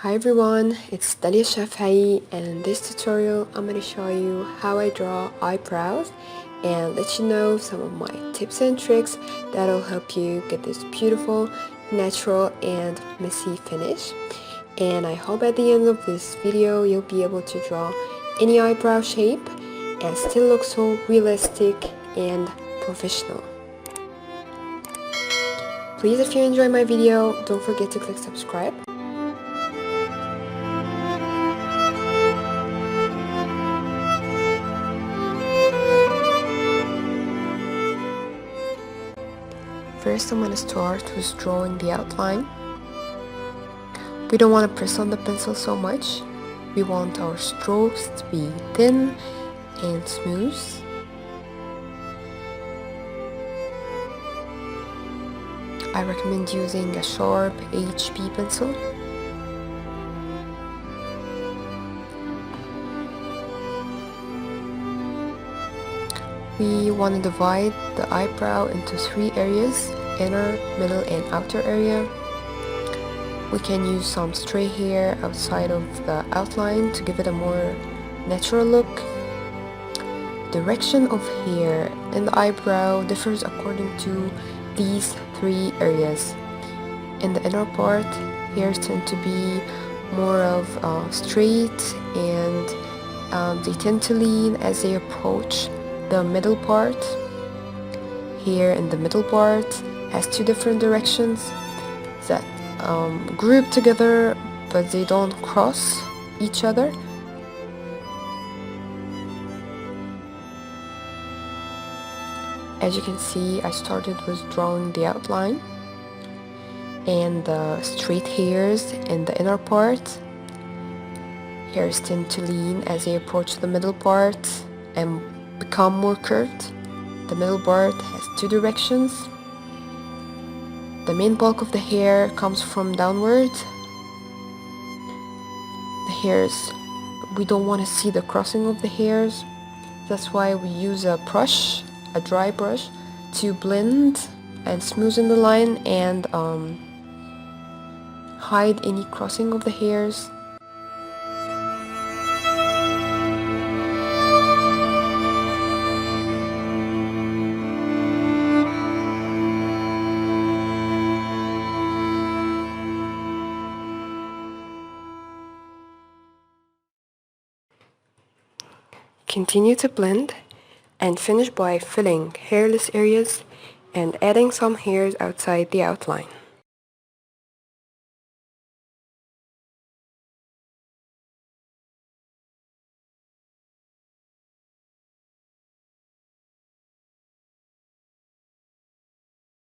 Hi everyone, it's Dalia Shafai, and in this tutorial I'm going to show you how I draw eyebrows and let you know some of my tips and tricks that'll help you get this beautiful, natural and messy finish. And I hope at the end of this video you'll be able to draw any eyebrow shape and still look so realistic and professional. Please, if you enjoy my video, don't forget to click subscribe. First, I'm going to start with drawing the outline. We don't want to press on the pencil so much. We want our strokes to be thin and smooth. I recommend using a sharp HB pencil. We want to divide the eyebrow into 3 areas: inner, middle and outer area. We can use some stray hair outside of the outline to give it a more natural look. Direction of hair in the eyebrow differs according to these 3 areas. In the inner part, hairs tend to be more of straight, and they tend to lean as they approach the middle part. Hair in the middle part has 2 different directions that group together, but they don't cross each other. As you can see, I started with drawing the outline and the straight hairs in the inner part. Hairs tend to lean as they approach the middle part and become more curved. The middle part has 2 directions. The main bulk of the hair comes from downward. The hairs, we don't want to see the crossing of the hairs. That's why we use a brush, a dry brush, to blend and smoothen the line and hide any crossing of the hairs. Continue to blend and finish by filling hairless areas and adding some hairs outside the outline.